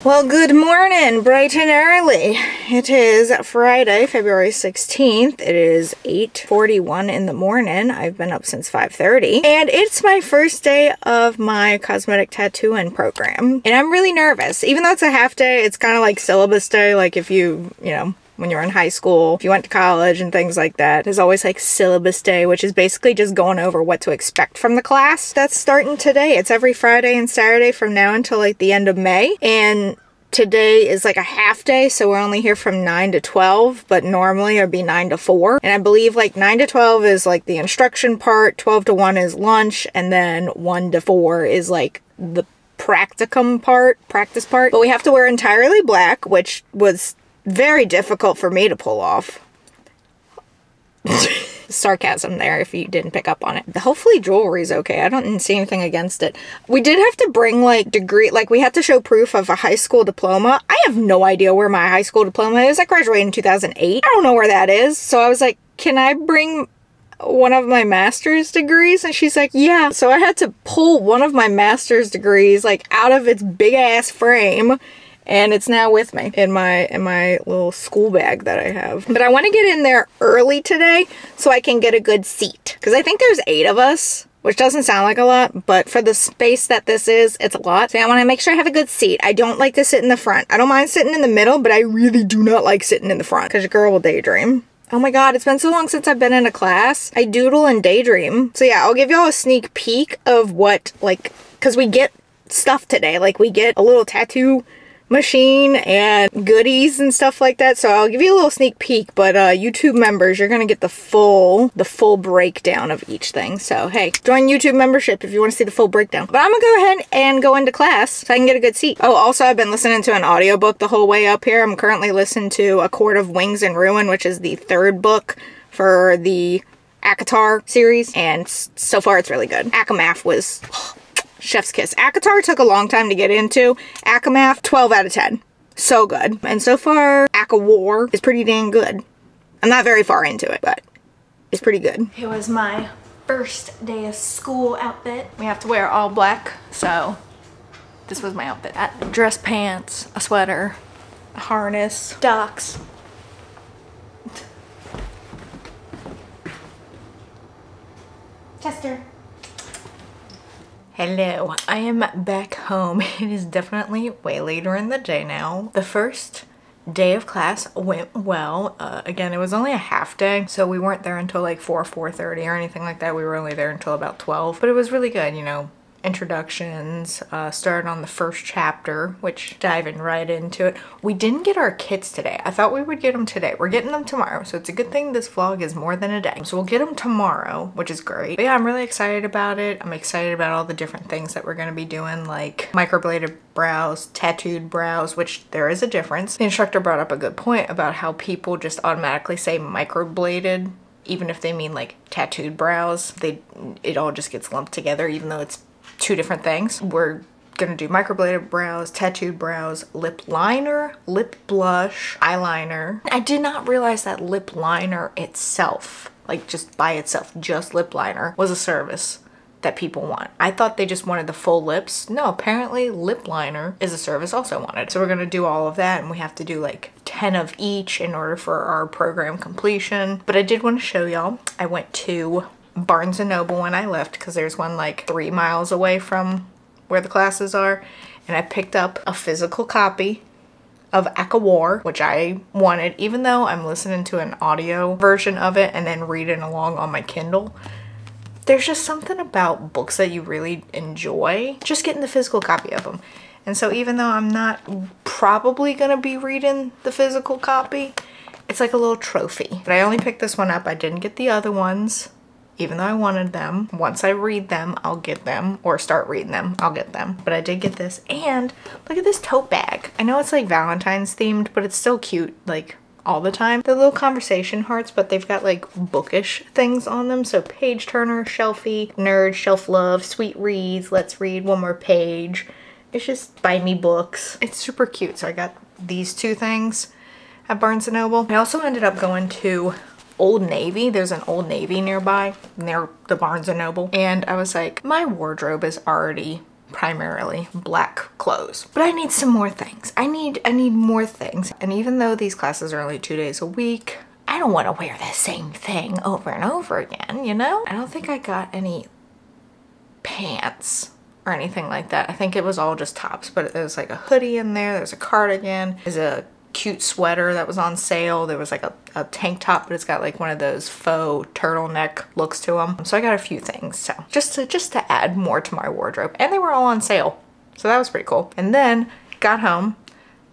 Well, good morning, bright and early. It is Friday, February 16th. It is 8:41 in the morning. I've been up since 5:30. And it's my first day of my cosmetic tattooing program. And I'm really nervous. Even though it's a half day, it's kind of like syllabus day. Like if you know, when you're in high school, if you went to college and things like that, there's always like syllabus day, which is basically just going over what to expect from the class. That's starting today. It's every Friday and Saturday from now until like the end of May. And today is like a half day, so we're only here from 9 to 12, but normally it'd be 9 to 4. And I believe like 9 to 12 is like the instruction part, 12 to 1 is lunch, and then 1 to 4 is like the practicum part, practice part. But we have to wear entirely black, which was very difficult for me to pull off. Sarcasm there if you didn't pick up on it. Hopefully jewelry's okay. I don't see anything against it. We did have to bring like we had to show proof of a high school diploma. I have no idea where my high school diploma is. I graduated in 2008. I don't know where that is. So I was like, can I bring one of my master's degrees? And she's like, yeah. So I had to pull one of my master's degrees like out of its big ass frame. And it's now with me in my little school bag that I have. But I want to get in there early today so I can get a good seat. Because I think there's 8 of us, which doesn't sound like a lot, but for the space that this is, it's a lot. So I want to make sure I have a good seat. I don't like to sit in the front. I don't mind sitting in the middle, but I really do not like sitting in the front because your girl will daydream. Oh my god, it's been so long since I've been in a class. I doodle and daydream. So yeah, I'll give y'all a sneak peek of what, like, because we get stuff today. Like, we get a little tattoo machine and goodies and stuff like that, so I'll give you a little sneak peek. But YouTube members, you're gonna get the full breakdown of each thing. So hey, join YouTube membership if you want to see the full breakdown. But I'm gonna go ahead and go into class so I can get a good seat. Oh, also I've been listening to an audiobook the whole way up here. I'm currently listening to A Court of Wings and Ruin, which is the 3rd book for the ACOTAR series, and so far it's really good. ACOMAF was chef's kiss. ACOTAR took a long time to get into. ACOMAF, 12 out of 10. So good. And so far, ACOWAR is pretty dang good. I'm not very far into it, but it's pretty good. It was my first day of school outfit. We have to wear all black, so this was my outfit. Dress pants, a sweater, a harness, socks. Chester. Hello, I am back home. It is definitely way later in the day now. The first day of class went well. Again, it was only a half day, so we weren't there until like 4:30 or anything like that. We were only there until about 12, but it was really good, you know. Introductions, started on the first chapter, which diving right into it. We didn't get our kits today. I thought we would get them today. We're getting them tomorrow, so it's a good thing this vlog is more than a day. So we'll get them tomorrow, which is great. But yeah, I'm really excited about it. I'm excited about all the different things that we're going to be doing, like microbladed brows, tattooed brows, which there is a difference. The instructor brought up a good point about how people just automatically say microbladed, even if they mean like tattooed brows. It all just gets lumped together, even though it's 2 different things. We're gonna do microbladed brows, tattooed brows, lip liner, lip blush, eyeliner. I did not realize that lip liner itself, like just by itself, just lip liner, was a service that people want. I thought they just wanted the full lips. No, apparently lip liner is a service also wanted. So we're gonna do all of that, and we have to do like 10 of each in order for our program completion. But I did want to show y'all, I went to Barnes & Noble when I left, because there's one like 3 miles away from where the classes are, and I picked up a physical copy of ACOWAR, which I wanted, even though I'm listening to an audio version of it and then reading along on my Kindle. There's just something about books that you really enjoy, just getting the physical copy of them. And so even though I'm not probably gonna be reading the physical copy, it's like a little trophy. But I only picked this one up. I didn't get the other ones, even though I wanted them. Once I read them, I'll get them, or start reading them, I'll get them. But I did get this, and look at this tote bag. I know it's like Valentine's themed, but it's still cute, like all the time. They're little conversation hearts, but they've got like bookish things on them. So page turner, shelfie, nerd, shelf love, sweet reads, let's read one more page. It's just buy me books. It's super cute. So I got these 2 things at Barnes & Noble. I also ended up going to Old Navy. There's an Old Navy nearby, near the Barnes & Noble. And I was like, my wardrobe is already primarily black clothes. But I need some more things. I need more things. And even though these classes are only 2 days a week, I don't want to wear the same thing over and over again, you know? I don't think I got any pants or anything like that. I think it was all just tops, but there was like a hoodie in there. There's a cardigan. There's a cute sweater that was on sale. There was like a tank top, but it's got like one of those faux turtleneck looks to them. So I got a few things, so just to add more to my wardrobe, and they were all on sale, so that was pretty cool. And then got home.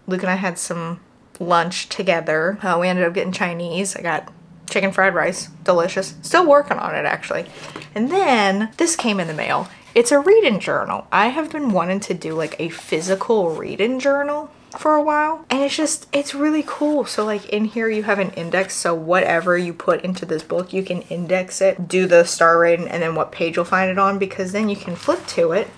Luke and I had some lunch together. We ended up getting Chinese. I got chicken fried rice, delicious. Still working on it actually. And then this came in the mail. It's a reading journal. I have been wanting to do like a physical reading journal for a while, and it's really cool. So like in here you have an index, so whatever you put into this book you can index it, do the star rating, and then what page you'll find it on, because then you can flip to it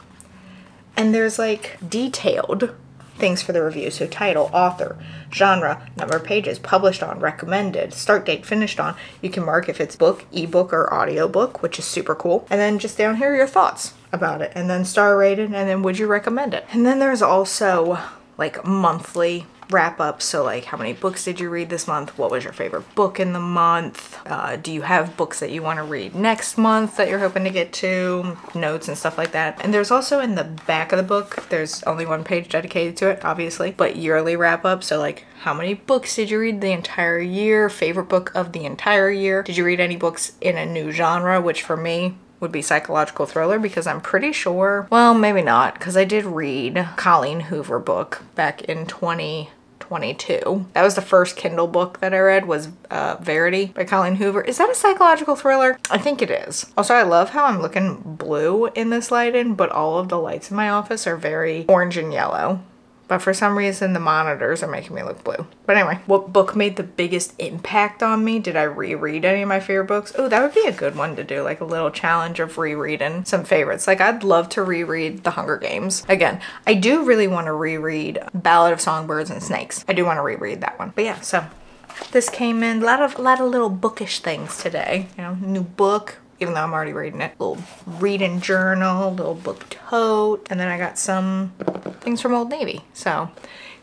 and there's like detailed things for the review. So title, author, genre, number of pages, published on, recommended, start date, finished on. You can mark if it's book, ebook, or audiobook, which is super cool. And then just down here your thoughts about it, and then star rated, and then would you recommend it. And then there's also like monthly wrap up. So like, how many books did you read this month? What was your favorite book in the month? Do you have books that you want to read next month that you're hoping to get to? Notes and stuff like that. And there's also in the back of the book, there's only one page dedicated to it, obviously, but yearly wrap up. So like, how many books did you read the entire year? Favorite book of the entire year? Did you read any books in a new genre? Which for me would be psychological thriller, because I'm pretty sure, well, maybe not, because I did read Colleen Hoover book back in 2022. That was the first Kindle book that I read, was Verity by Colleen Hoover. Is that a psychological thriller? I think it is. Also, I love how I'm looking blue in this lighting, but all of the lights in my office are very orange and yellow. But for some reason, the monitors are making me look blue. But anyway, what book made the biggest impact on me? Did I reread any of my favorite books? Oh, that would be a good one to do, like a little challenge of rereading some favorites. Like, I'd love to reread The Hunger Games. Again, I do really want to reread Ballad of Songbirds and Snakes. I do want to reread that one. But yeah, so this came in, a lot of little bookish things today. You know, new book, even though I'm already reading it. Little reading journal, little book tote, and then I got some things from Old Navy. So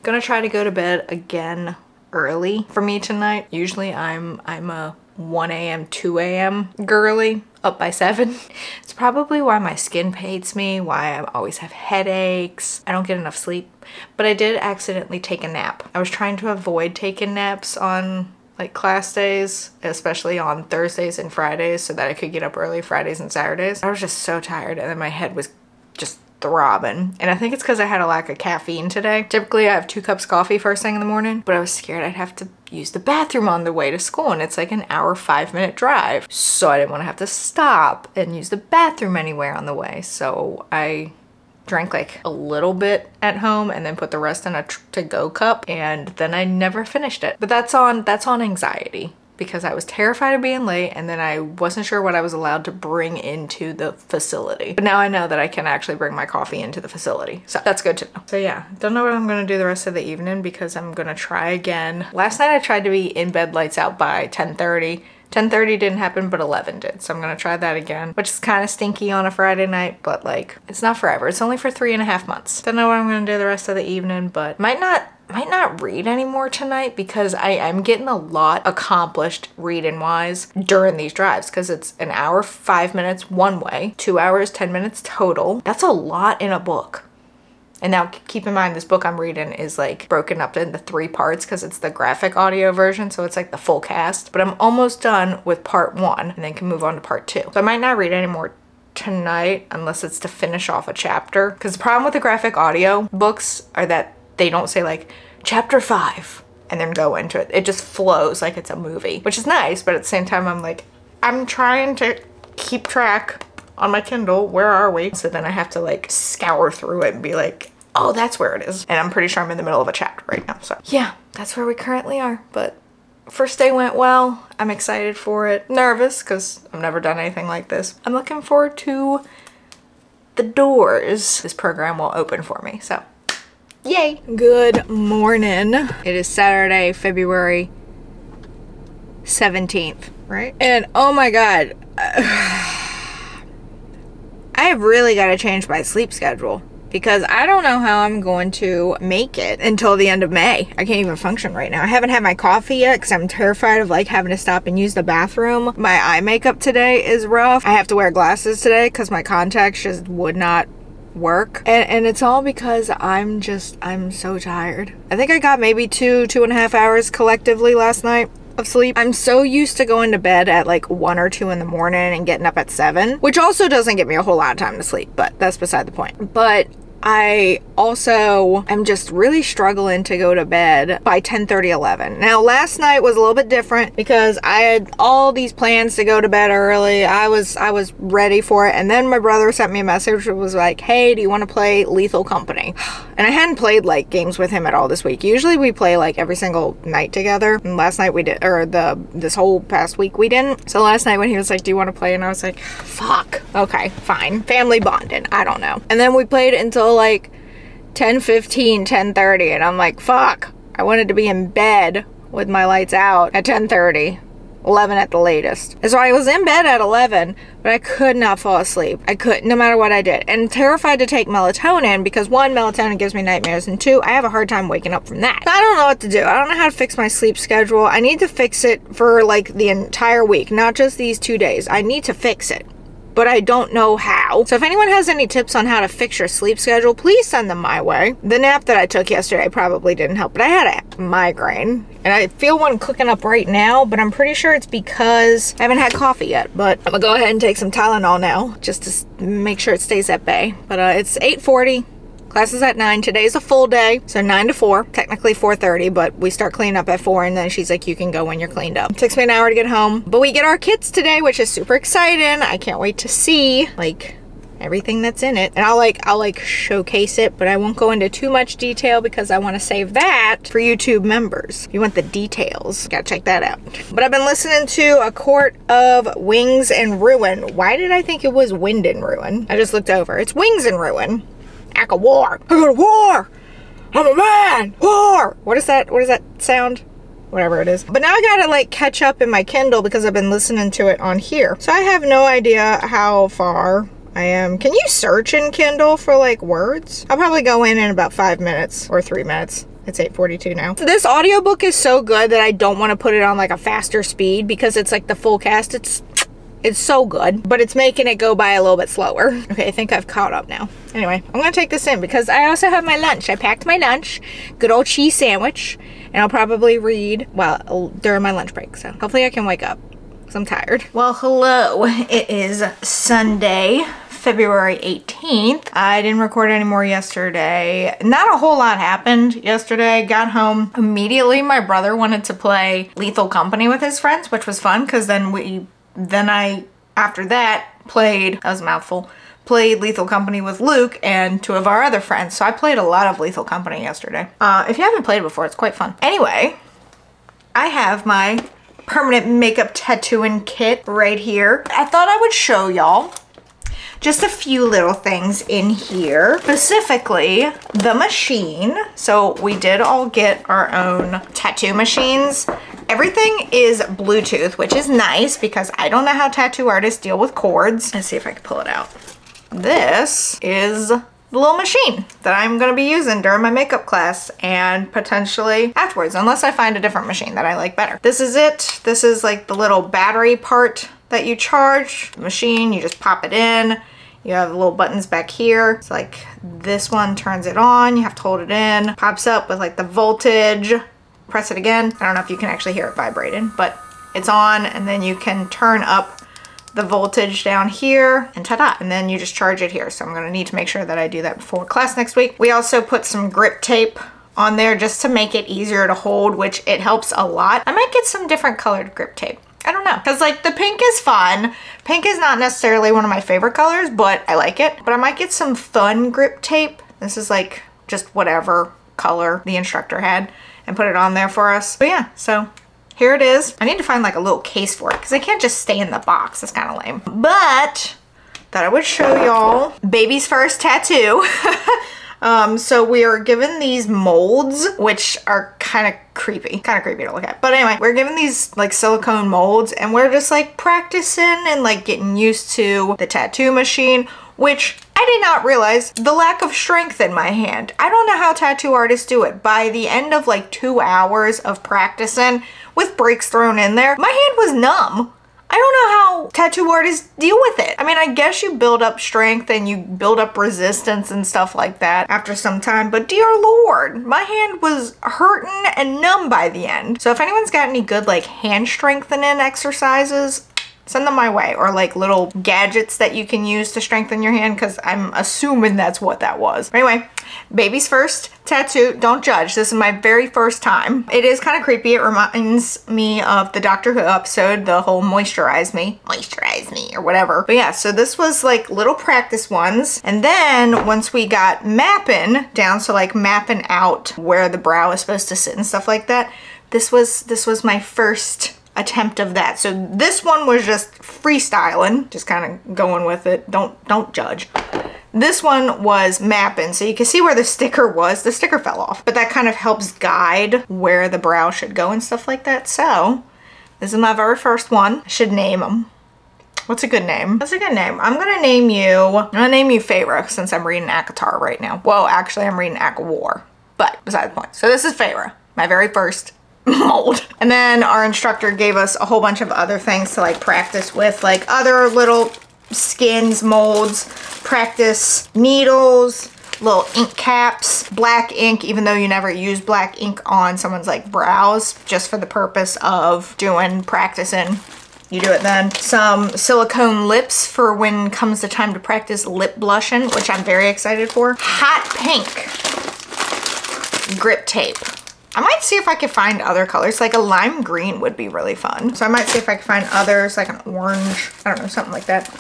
gonna try to go to bed again early for me tonight. Usually I'm a 1 a.m. 2 a.m. girly, up by 7. It's probably why my skin hates me, why I always have headaches. I don't get enough sleep. But I did accidentally take a nap. I was trying to avoid taking naps on like class days, especially on Thursdays and Fridays, so that I could get up early Fridays and Saturdays. I was just so tired, and then my head was just throbbing. And I think it's because I had a lack of caffeine today. Typically I have 2 cups of coffee first thing in the morning, but I was scared I'd have to use the bathroom on the way to school, and it's like an hour 5-minute drive. So I didn't want to have to stop and use the bathroom anywhere on the way. So I drank like a little bit at home and then put the rest in a to-go cup, and then I never finished it. But that's on anxiety, because I was terrified of being late, and then I wasn't sure what I was allowed to bring into the facility. But now I know that I can actually bring my coffee into the facility, so that's good to know. So yeah, don't know what I'm gonna do the rest of the evening, because I'm gonna try again. Last night I tried to be in bed lights out by 10:30. 10:30 didn't happen, but 11 did. So I'm gonna try that again, which is kind of stinky on a Friday night, but like, it's not forever. It's only for 3.5 months. Don't know what I'm gonna do the rest of the evening, but might not read anymore tonight, because I am getting a lot accomplished reading wise during these drives, because it's an hour 5 minutes one way, 2 hours 10 minutes total. That's a lot in a book. And now keep in mind, this book I'm reading is like broken up into 3 parts, because it's the graphic audio version, so it's like the full cast. But I'm almost done with part 1 and then can move on to part 2. So I might not read anymore tonight unless it's to finish off a chapter, because the problem with the graphic audio books are that they don't say like chapter 5 and then go into it. It just flows like it's a movie, which is nice, but at the same time I'm like, I'm trying to keep track on my Kindle, where are we? So then I have to like scour through it and be like, oh, that's where it is. And I'm pretty sure I'm in the middle of a chapter right now. So yeah, that's where we currently are. But first day went well. I'm excited for it. Nervous, because I've never done anything like this. I'm looking forward to the doors this program will open for me. So yay. Good morning. It is Saturday, February 17th, right? And oh my God, I I've really got to change my sleep schedule, because I don't know how I'm going to make it until the end of May. I can't even function right now. I haven't had my coffee yet because I'm terrified of like having to stop and use the bathroom. My eye makeup today is rough. I have to wear glasses today because my contacts just would not work. And it's all because I'm so tired. I think I got maybe 2.5 hours collectively last night of sleep. I'm so used to going to bed at like 1 or 2 in the morning and getting up at 7, which also doesn't give me a whole lot of time to sleep, but that's beside the point. But I also am just really struggling to go to bed by 10:30, 11. Now, last night was a little bit different because I had all these plans to go to bed early. I was ready for it. And then my brother sent me a message that was like, hey, do you want to play Lethal Company? And I hadn't played like games with him at all this week. Usually we play like every single night together. And last night we did, or this whole past week we didn't. So last night when he was like, do you want to play? And I was like, fuck. Okay, fine. Family bonding. I don't know. And then we played until like 10:15, 10:30, and I'm like, fuck, I wanted to be in bed with my lights out at 10:30, 11 at the latest. And so I was in bed at 11, but I could not fall asleep. I couldn't, no matter what I did. And terrified to take melatonin because 1, melatonin gives me nightmares, and 2, I have a hard time waking up from that. I don't know what to do. I don't know how to fix my sleep schedule. I need to fix it for like the entire week, not just these 2 days. I need to fix it, but I don't know how. So if anyone has any tips on how to fix your sleep schedule, please send them my way. The nap that I took yesterday probably didn't help, but I had a migraine, and I feel one clicking up right now, but I'm pretty sure it's because I haven't had coffee yet. But I'm gonna go ahead and take some Tylenol now just to make sure it stays at bay. But it's 8:40. Class is at 9. Today's a full day, so 9 to 4. Technically 4:30, but we start cleaning up at 4, and then she's like, you can go when you're cleaned up. It takes me an hour to get home, but we get our kits today, which is super exciting. I can't wait to see like everything that's in it, and I'll showcase it, but I won't go into too much detail because I want to save that for YouTube members. If you want the details, gotta check that out. But I've been listening to A Court of Wings and Ruin. Why did I think it was Wind and Ruin? I just looked over. It's Wings and Ruin. Act of war. I go to war. I'm a man. War. What is that? What does that sound? Whatever it is. But now I gotta like catch up in my Kindle because I've been listening to it on here. So I have no idea how far I am. Can you search in Kindle for like words? I'll probably go in about 5 minutes or 3 minutes. It's 8:42 now. This audiobook is so good that I don't want to put it on like a faster speed because it's like the full cast. It's so good, but it's making it go by a little bit slower. Okay, I think I've caught up now. Anyway, I'm gonna take this in because I also have my lunch. I packed my lunch, good old cheese sandwich, and I'll probably read, well, during my lunch break, so hopefully I can wake up because I'm tired. Well, hello. It is Sunday, February 18th. I didn't record any more yesterday. Not a whole lot happened yesterday. Got home immediately. My brother wanted to play Lethal Company with his friends, which was fun because then I, after that, that was a mouthful, played Lethal Company with Luke and 2 of our other friends. So I played a lot of Lethal Company yesterday. If you haven't played it before, it's quite fun. Anyway, I have my permanent makeup tattooing kit right here. I thought I would show y'all just a few little things in here, specifically the machine. So we did all get our own tattoo machines. Everything is Bluetooth, which is nice because I don't know how tattoo artists deal with cords. Let's see if I can pull it out. This is the little machine that I'm gonna be using during my makeup class and potentially afterwards, unless I find a different machine that I like better. This is it. This is like the little battery part that you charge. The machine, you just pop it in. You have the little buttons back here. It's like this one turns it on. You have to hold it in. Pops up with like the voltage. Press it again. I don't know if you can actually hear it vibrating, but it's on, and then you can turn up the voltage down here and ta-da, and then you just charge it here. So I'm gonna need to make sure that I do that before class next week. We also put some grip tape on there just to make it easier to hold, which it helps a lot. I might get some different colored grip tape. I don't know, because like the pink is fun. Pink is not necessarily one of my favorite colors, but I like it. But I might get some fun grip tape. This is like just whatever color the instructor had and put it on there for us. But yeah, so here it is. I need to find like a little case for it because I can't just stay in the box. It's kind of lame. But thought I would show y'all baby's first tattoo. So we are given these molds, which are kind of creepy to look at. But anyway, we're given these like silicone molds and we're just like practicing and like getting used to the tattoo machine. which I did not realize the lack of strength in my hand. I don't know how tattoo artists do it. By the end of like 2 hours of practicing with breaks thrown in there, my hand was numb. I don't know how tattoo artists deal with it. I mean, I guess you build up strength and you build up resistance and stuff like that after some time, but dear Lord, my hand was hurting and numb by the end. So if anyone's got any good like hand strengthening exercises, send them my way, or like little gadgets that you can use to strengthen your hand, because I'm assuming that's what that was. But anyway, baby's first tattoo. Don't judge. This is my very first time. It is kind of creepy. It reminds me of the Doctor Who episode, the whole moisturize me, or whatever. But yeah, so this was like little practice ones. And then once we got mapping down, so like mapping out where the brow is supposed to sit and stuff like that, this was my first attempt of that. So this one was just freestyling, just kind of going with it. Don't judge. This one was mapping, so you can see where the sticker was. The sticker fell off, but that kind of helps guide where the brow should go and stuff like that. So this is my very first one. I should name them. What's a good name? That's a good name. I'm gonna name you Feyre, since I'm reading ACOTAR right now. Well, actually I'm reading ACOWAR, but beside the point. So this is Feyre, my very first mold. And then our instructor gave us a whole bunch of other things to like practice with, like other little skins, molds, practice needles, little ink caps, black ink, even though you never use black ink on someone's like brows, just for the purpose of practicing. You do it then. Some silicone lips for when comes the time to practice lip blushing, which I'm very excited for. Hot pink grip tape. I might see if I could find other colors. Like a lime green would be really fun. So I might see if I can find others, like an orange, I don't know, something like that.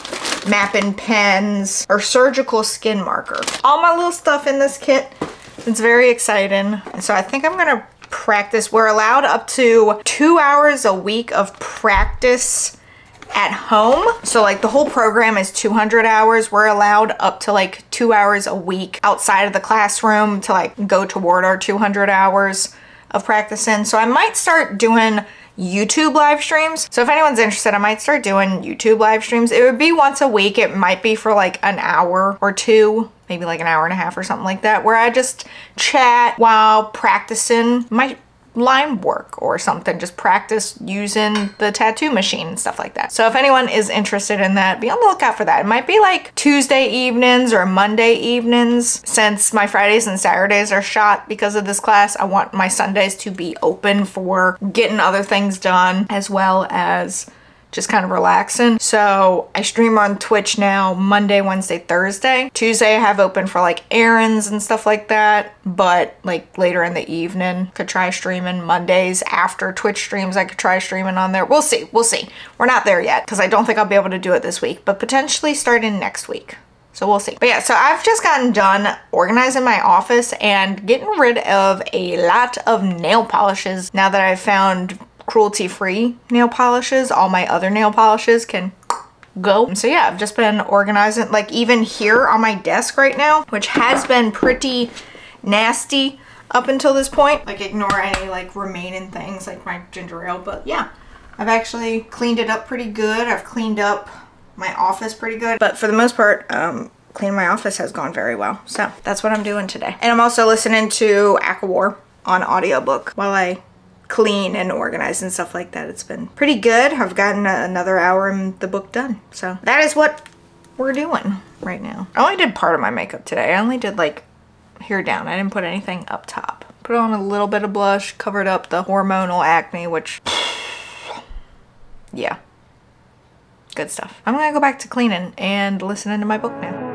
Mapping pens or surgical skin marker. All my little stuff in this kit. It's very exciting. And so I think I'm gonna practice. We're allowed up to 2 hours a week of practice at home. So like the whole program is 200 hours. We're allowed up to like 2 hours a week outside of the classroom to like go toward our 200 hours of practicing. So I might start doing YouTube live streams. So if anyone's interested, I might start doing YouTube live streams. It would be once a week. It might be for like an hour or two, maybe like an hour and a half or something like that, where I just chat while practicing my line work or something, just practice using the tattoo machine and stuff like that. So if anyone is interested in that, be on the lookout for that. It might be like Tuesday evenings or Monday evenings. Since my Fridays and Saturdays are shot because of this class, I want my Sundays to be open for getting other things done as well as just kind of relaxing. So I stream on Twitch now Monday, Wednesday, Thursday. Tuesday I have open for like errands and stuff like that, but like later in the evening could try streaming. Mondays after Twitch streams I could try streaming on there. We'll see. We're not there yet because I don't think I'll be able to do it this week, but potentially starting next week. So we'll see. But yeah, so I've just gotten done organizing my office and getting rid of a lot of nail polishes now that I've found cruelty-free nail polishes. All my other nail polishes can go. So yeah, I've just been organizing, like even here on my desk right now, which has been pretty nasty up until this point. Like ignore any like remaining things like my ginger ale, but yeah, I've actually cleaned it up pretty good. I've cleaned up my office pretty good, but for the most part, cleaning my office has gone very well. So that's what I'm doing today. And I'm also listening to ACOWAR on audiobook while I clean and organize and stuff like that. It's been pretty good. I've gotten another hour in the book done. So that is what we're doing right now. I only did part of my makeup today. I only did like here down. I didn't put anything up top. Put on a little bit of blush, covered up the hormonal acne, which yeah, good stuff. I'm gonna go back to cleaning and listening to my book now.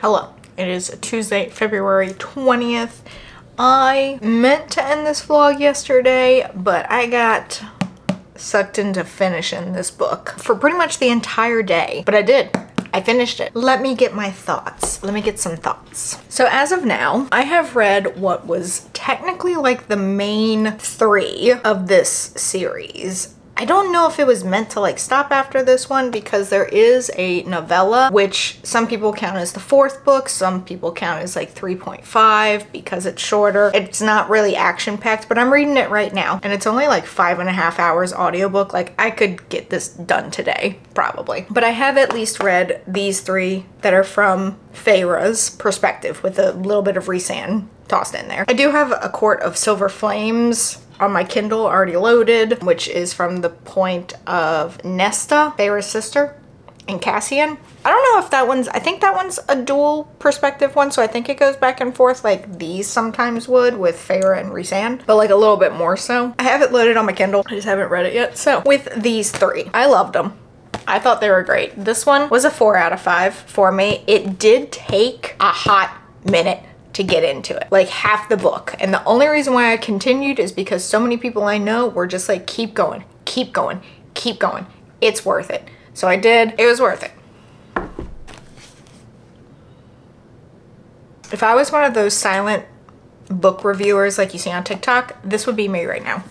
Hello, it is Tuesday, February 20th. I meant to end this vlog yesterday, but I got sucked into finishing this book for pretty much the entire day, but I did. I finished it. Let me get my thoughts. Let me get some thoughts. So as of now, I have read what was technically like the main 3 of this series. I don't know if it was meant to like stop after this one because there is a novella, which some people count as the 4th book. Some people count as like 3.5 because it's shorter. It's not really action packed, but I'm reading it right now and it's only like 5.5 hours audiobook. Like I could get this done today, probably. But I have at least read these 3 that are from Feyre's perspective with a little bit of Rhysand tossed in there. I do have A Court of Silver Flames on my Kindle already loaded, which is from the point of Nesta, Feyre's sister, and Cassian. I don't know if that one's, I think that one's a dual perspective one, so I think it goes back and forth like these sometimes would with Feyre and Rhysand, but like a little bit more so. I have it loaded on my Kindle, I just haven't read it yet. So with these 3, I loved them. I thought they were great. This one was a 4 out of 5 for me. It did take a hot minute to get into it, like half the book. And the only reason why I continued is because so many people I know were just like, keep going, keep going, keep going. It's worth it. So I did, it was worth it. If I was one of those silent book reviewers like you see on TikTok, this would be me right now.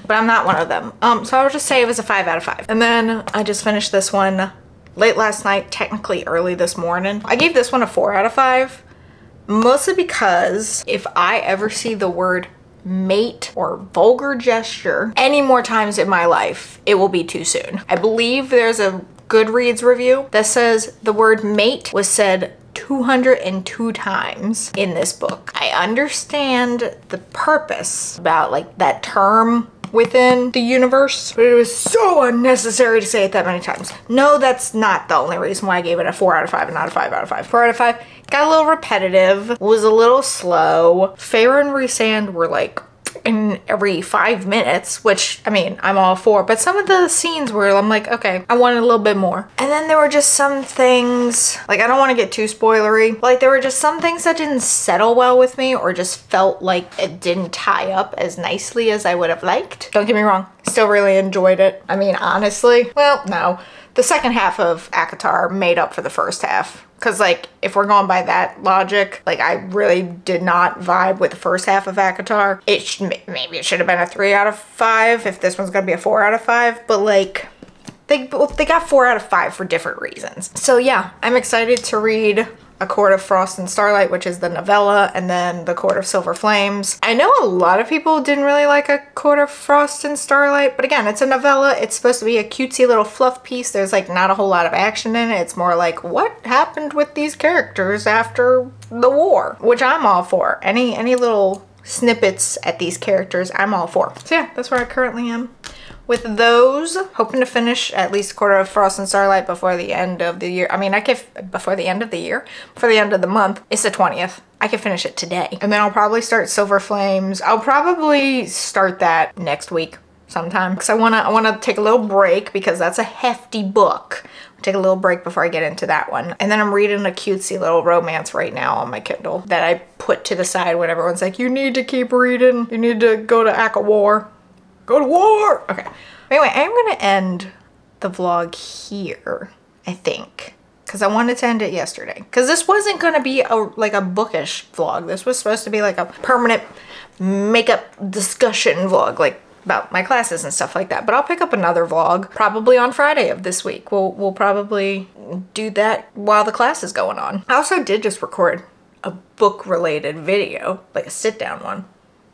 But I'm not one of them. So I would just say it was a 5 out of 5. And then I just finished this one late last night, technically early this morning. I gave this one a 4 out of 5, mostly because if I ever see the word mate or vulgar gesture any more times in my life, it will be too soon. I believe there's a Goodreads review that says the word mate was said 202 times in this book. I understand the purpose about like that term within the universe, but it was so unnecessary to say it that many times. No, that's not the only reason why I gave it a 4 out of 5 and not a 5 out of 5. 4 out of 5, got a little repetitive, was a little slow. Feyre and Rhysand were like in every 5 minutes, which I mean, I'm all for, but some of the scenes where I'm like, okay, I wanted a little bit more. And then there were just some things, like I don't want to get too spoilery, but like there were just some things that didn't settle well with me or just felt like it didn't tie up as nicely as I would have liked. Don't get me wrong, still really enjoyed it. I mean, honestly, well, no. The second half of ACOTAR made up for the first half. Cause like, if we're going by that logic, like I really did not vibe with the first half of ACOTAR. Maybe it should have been a 3 out of 5 if this one's gonna be a 4 out of 5, but like, they got 4 out of 5 for different reasons. So yeah, I'm excited to read A Court of Frost and Starlight, which is the novella, and then The Court of Silver Flames. I know a lot of people didn't really like A Court of Frost and Starlight, but again, it's a novella. It's supposed to be a cutesy little fluff piece. There's like not a whole lot of action in it. It's more like what happened with these characters after the war, which I'm all for. Any little snippets at these characters, I'm all for. So yeah, that's where I currently am with those. Hoping to finish at least A Court of Frost and Starlight before the end of the year. I mean, I could, before the end of the year, before the end of the month. It's the 20th. I can finish it today. And then I'll probably start Silver Flames. I'll probably start that next week sometime. Because I wanna take a little break because that's a hefty book. I'll take a little break before I get into that one. And then I'm reading a cutesy little romance right now on my Kindle that I put to the side when everyone's like, you need to keep reading. You need to go to ACOTAR War. Go to war! Okay. Anyway, I'm gonna end the vlog here, I think. Because I wanted to end it yesterday. Because this wasn't gonna be like a bookish vlog. This was supposed to be like a permanent makeup discussion vlog, like about my classes and stuff like that. But I'll pick up another vlog probably on Friday of this week. We'll probably do that while the class is going on. I also did just record a book-related video, like a sit-down one.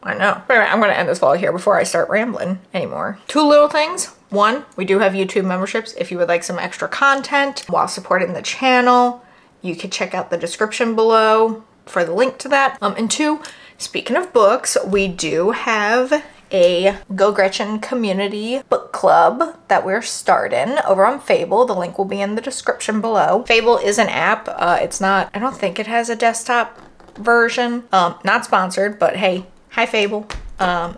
I know. But anyway, I'm going to end this vlog here before I start rambling anymore. 2 little things. 1, we do have YouTube memberships. If you would like some extra content while supporting the channel, you can check out the description below for the link to that. And 2, speaking of books, we do have a Go Gretchen community book club that we're starting over on Fable. The link will be in the description below. Fable is an app. It's not, I don't think it has a desktop version. Not sponsored, but hey, hi Fable.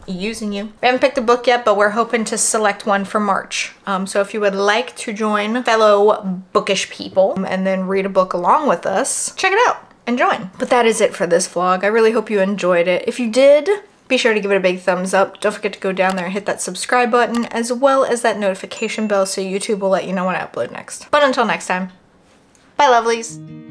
Using you. We haven't picked a book yet, but we're hoping to select one for March. So if you would like to join fellow bookish people and then read a book along with us, check it out and join. But that is it for this vlog. I really hope you enjoyed it. If you did, be sure to give it a big thumbs up. Don't forget to go down there and hit that subscribe button as well as that notification bell so YouTube will let you know when I upload next. But until next time, bye lovelies.